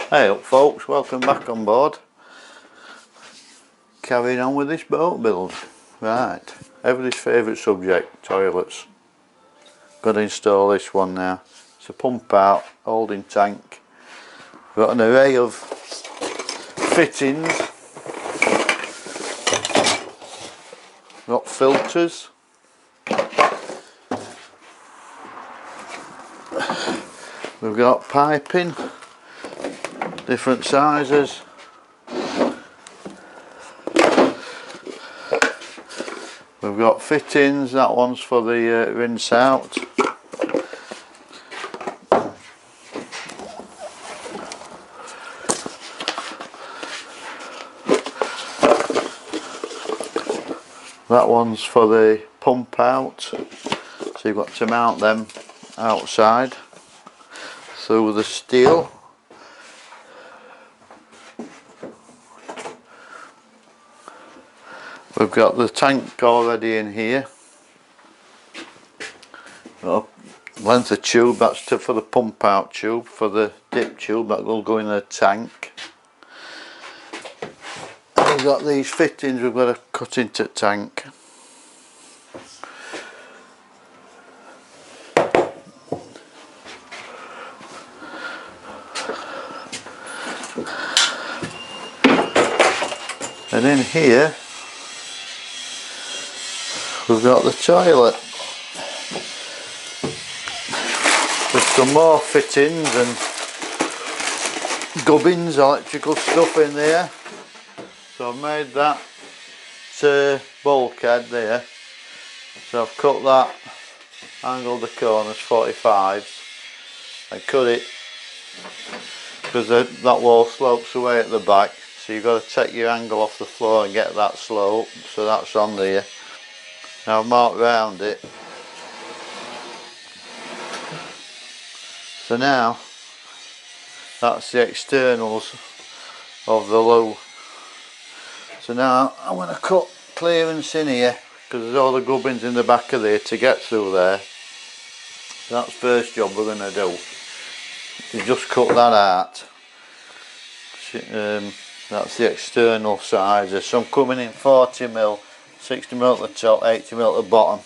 Hey up folks, welcome back on board. Carrying on with this boat build. Right, everybody's favourite subject, toilets. Got to install this one now. It's a pump out, holding tank. We've got an array of fittings. We've got filters. We've got piping, different sizes. We've got fittings, that one's for the rinse out. That one's for the pump out, so you've got to mount them outside through the steel. We've got the tank already in here. Length of tube, that's for the pump out tube, for the dip tube that will go in the tank. And we've got these fittings we've got to cut into the tank. And in here we've got the toilet. There's some more fittings and gubbins, electrical stuff in there. So I've made that bulkhead there. So I've cut that, angled the corners 45s and cut it because that wall slopes away at the back. So you've got to take your angle off the floor and get that slope. So that's on there. Now I've marked round it. So now that's the externals of the low. So now I'm going to cut clearance in here because there's all the gubbins in the back of there to get through there. So that's the first job we're going to do. You just cut that out. That's the external sizes. So I'm coming in 40mm, 60mm at the top, 80mm at the bottom.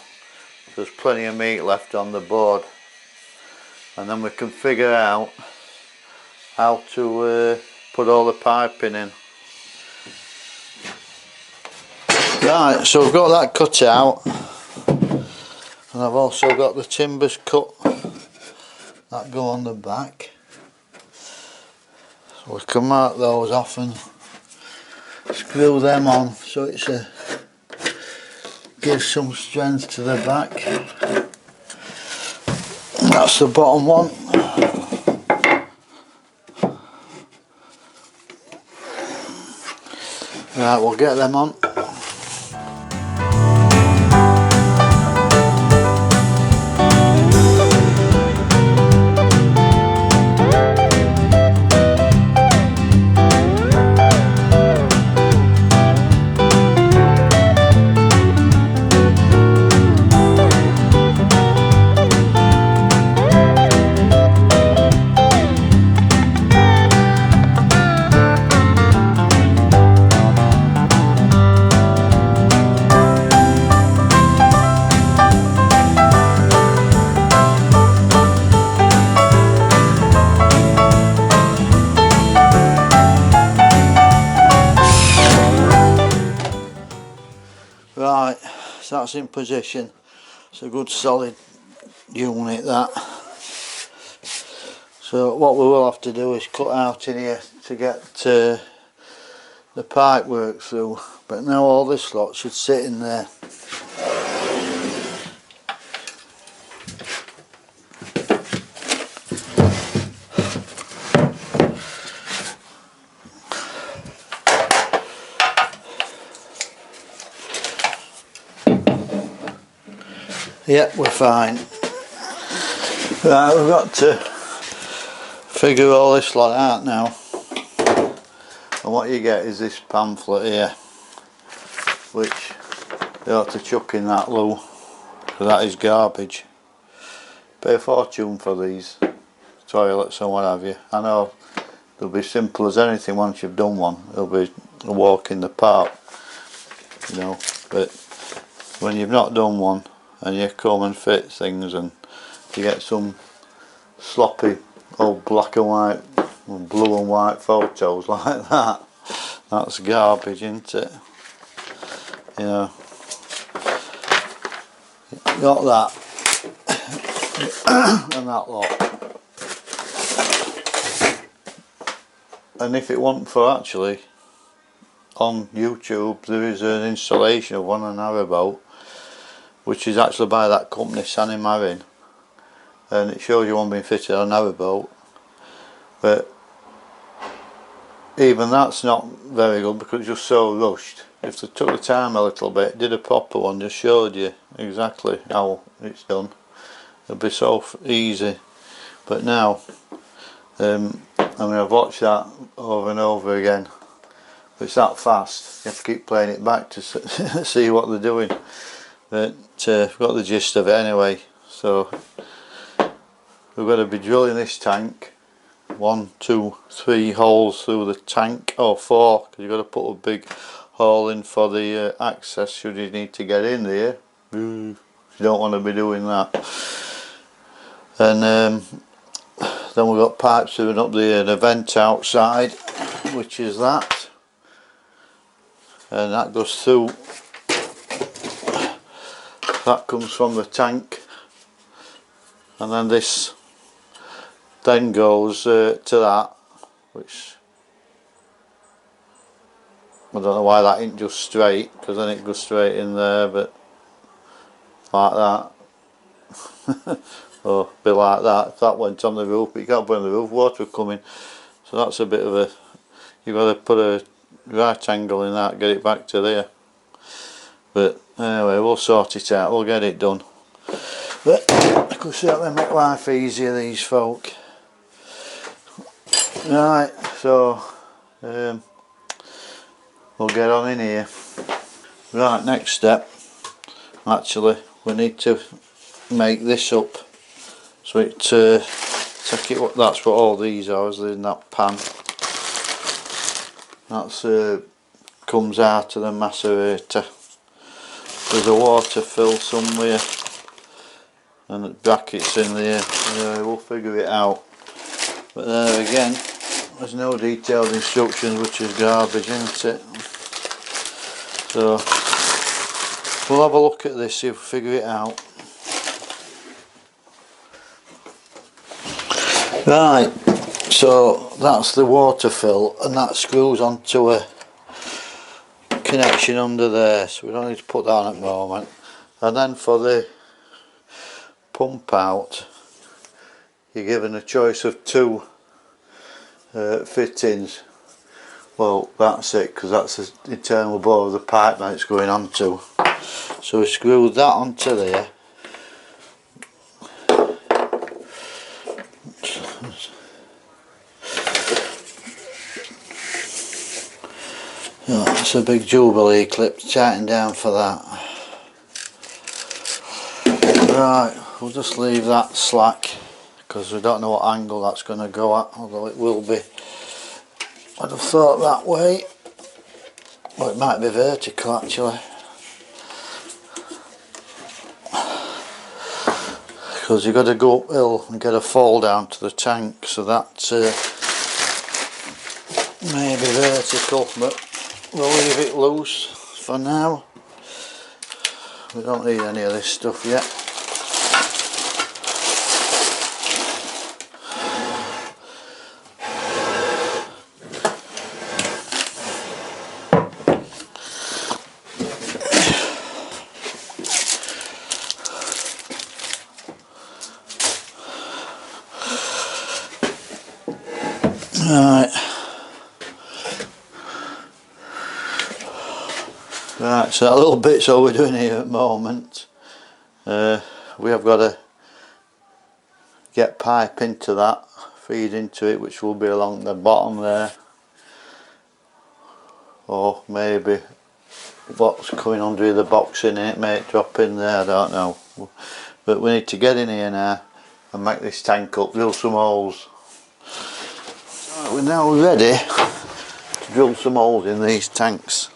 There's plenty of meat left on the board. And then we can figure out how to put all the piping in. Right, so we've got that cut out. And I've also got the timbers cut that go on the back. So we can mark those off and screw them on so it's gives some strength to the back. That's the bottom one. Right, we'll get them on. Right, so that's in position. It's a good solid unit that. So what we will have to do is cut out in here to get the pipe work through. But now all this lot should sit in there. Yep, we're fine. Right, we've got to figure all this lot out now. And what you get is this pamphlet here, which you ought to chuck in that loo, so that is garbage. Pay a fortune for these toilets and what have you. I know they'll be simple as anything once you've done one. It'll be a walk in the park, you know. But when you've not done one and you come and fit things and you get some sloppy old black and white or blue and white photos like that, that's garbage, isn't it? You know, got that and that lot. And if it wasn't for actually on YouTube, there is an installation of one on Narrowboat, which is actually by that company Sanimarin, and it shows you one being fitted on a narrowboat. But even that's not very good because it's just so rushed. If they took the time a little bit, did a proper one, just showed you exactly how it's done, it'd be so easy. But now, I mean, I've watched that over and over again, but it's that fast, you have to keep playing it back to see what they're doing. But we've got the gist of it anyway. So we're going to be drilling this tank 1, 2, 3 holes through the tank, or 4, because you've got to put a big hole in for the access should you need to get in there. You don't want to be doing that. And then we've got pipes doing up there and a vent outside, which is that, and that goes through. That comes from the tank, and then this then goes to that, which I don't know why that ain't just straight, because then it goes straight in there, but like that. Or a bit like that. If that went on the roof, but you can't put it on the roof, water coming, so that's a bit of a, you've got to put a right angle in that, get it back to there. But anyway, we'll sort it out, we'll get it done. But I could certainly make life easier, these folk. Right, so we'll get on in here. Right, next step, actually we need to make this up, so it take it, that's what all these are, is in that pan. That's comes out of the macerator. There's a water fill somewhere and the brackets in there. We'll figure it out. But there again, there's no detailed instructions, which is garbage, isn't it? So we'll have a look at this, see if we figure it out. Right, so that's the water fill, and that screws onto a connection under there, so we don't need to put that on at the moment. And then for the pump out, you're given a choice of 2 fittings. Well, that's it, because that's the internal bore of the pipe that it's going onto. So we screwed that onto there. Oh, that's a big Jubilee clip to tighten down for that. Right, we'll just leave that slack because we don't know what angle that's going to go at, although it will be. I'd have thought that way. Well, it might be vertical actually, because you've got to go uphill and get a fall down to the tank, so that may be vertical, but we'll leave it loose for now. We don't need any of this stuff yet. Right, so that little bit's all we're doing here at the moment. We have got to get pipe into that, feed into it, which will be along the bottom there, or maybe what's coming under the box in it may drop in there, I don't know. But we need to get in here now and make this tank up, drill some holes. we're now ready to drill some holes in these tanks.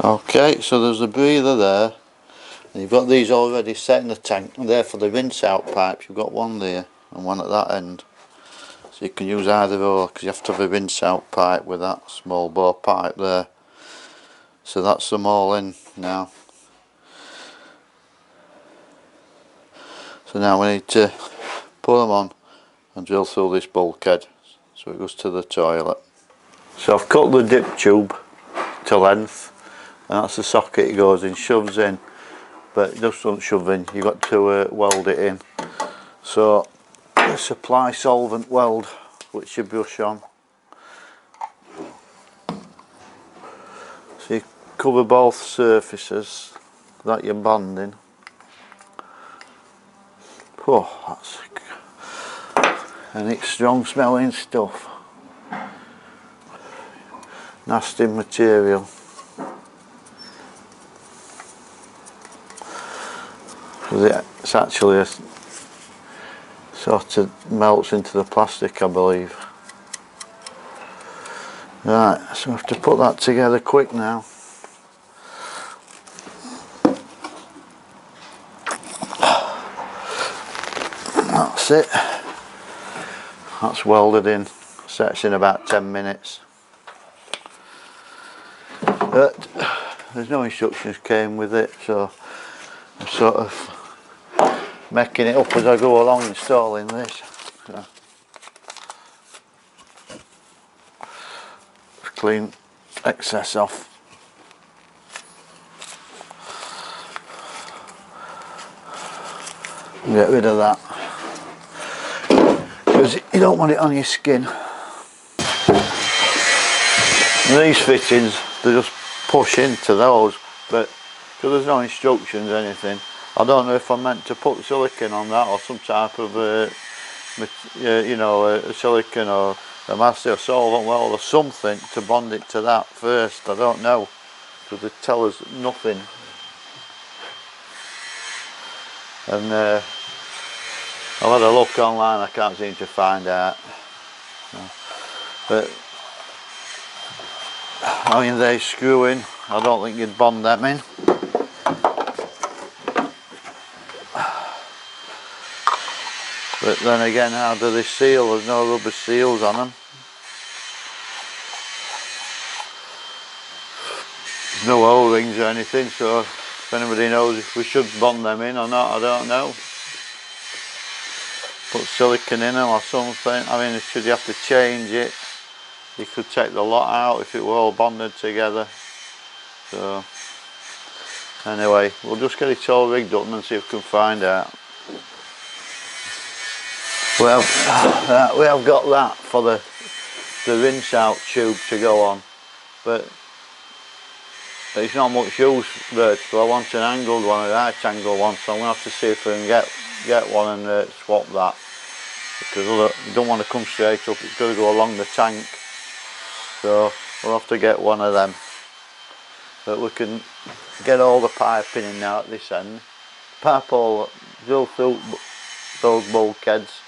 Okay, so there's a breather there, and you've got these already set in the tank, and there for the rinse out pipes. You've got one there and one at that end, so you can use either or, because you have to have a rinse out pipe with that small bore pipe there. So that's them all in now. So now we need to put them on and drill through this bulkhead so it goes to the toilet. So I've cut the dip tube to length, and that's the socket it goes in, shoves in, but it just doesn't shove in, you've got to weld it in. So the supply solvent weld, which you brush on. So you cover both surfaces that you're bonding. Oh, and it's strong smelling stuff, nasty material. It's actually a sort of melts into the plastic, I believe. Right, so I have to put that together quick now. That's it. That's welded in. Sets in about 10 minutes. But there's no instructions came with it, so I'm sort of making it up as I go along, installing this. So, clean excess off. Get rid of that, because you don't want it on your skin. And these fittings, they just push into those, but because there's no instructions or anything, I don't know if I'm meant to put silicone on that, or some type of you know, a silicone or a master solvent weld or something to bond it to that first. I don't know, because they tell us nothing. And I've had a look online, I can't seem to find out. But I mean, they screw in, I don't think you'd bond them in. But then again, how do they seal? There's no rubber seals on them. There's no O-rings or anything, so if anybody knows if we should bond them in or not, I don't know. Put silicone in them or something. I mean, should you have to change it? You could take the lot out if it were all bonded together. So anyway, we'll just get it all rigged up and see if we can find out. Well, we have got that for the rinse out tube to go on, but it's not much use vertical. I want an angled one, a right angle one, so I'm going to have to see if we can get one and swap that, because you don't want to come straight up, it's got to go along the tank, so we'll have to get one of them. But we can get all the piping in now at this end, pipe all, drill through those bulkheads,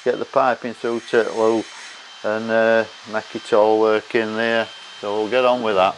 get the piping through to it low, and make it all work in there. So we'll get on with that.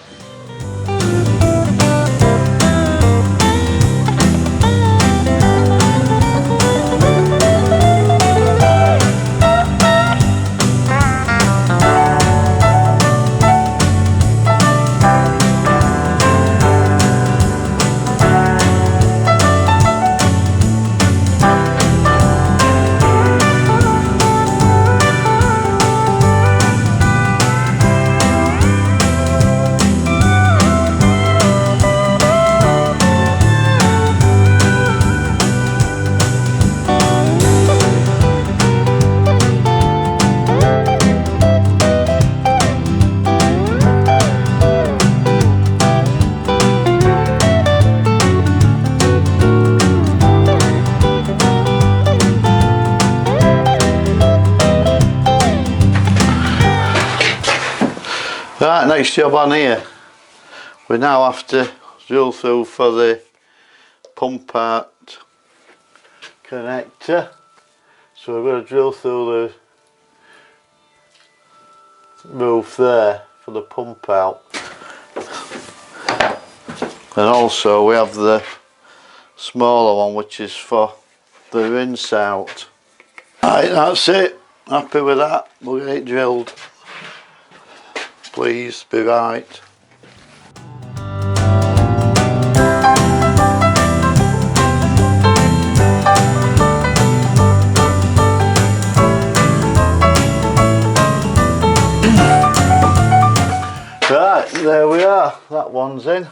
Right, next job on here. We now have to drill through for the pump out connector. So we're going to drill through the roof there for the pump out. And also we have the smaller one which is for the rinse out. Right, that's it. Happy with that? We'll get it drilled. Please be right. Right, there we are. That one's in.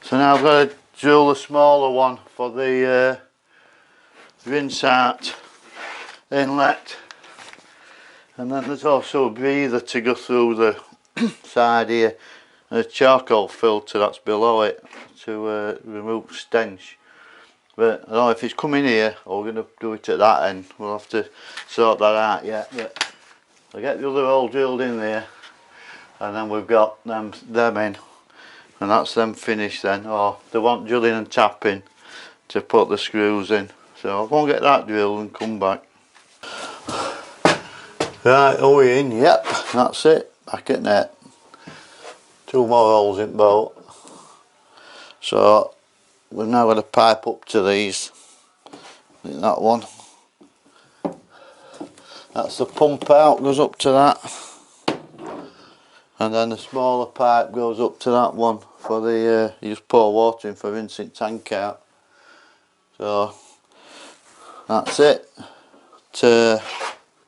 So now I've got to drill the smaller one for the rinse out inlet, and then there's also a breather to go through the side here, and a charcoal filter that's below it to remove stench. But I don't know if it's coming here or we're going to do it at that end. We'll have to sort that out yet. But I'll get the other hole drilled in there, and then we've got them in, and that's them finished then. Or they want drilling and tapping to put the screws in. So I'll go and get that drilled and come back. Right, are we in? Yep, that's it. Back at net. 2 more holes in boat. So we've now got a pipe up to these. I think that one. That's the pump out, goes up to that. And then the smaller pipe goes up to that one for the, you just pour water in for rinsing tank out. So that's it. To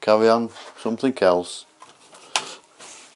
carry on something else.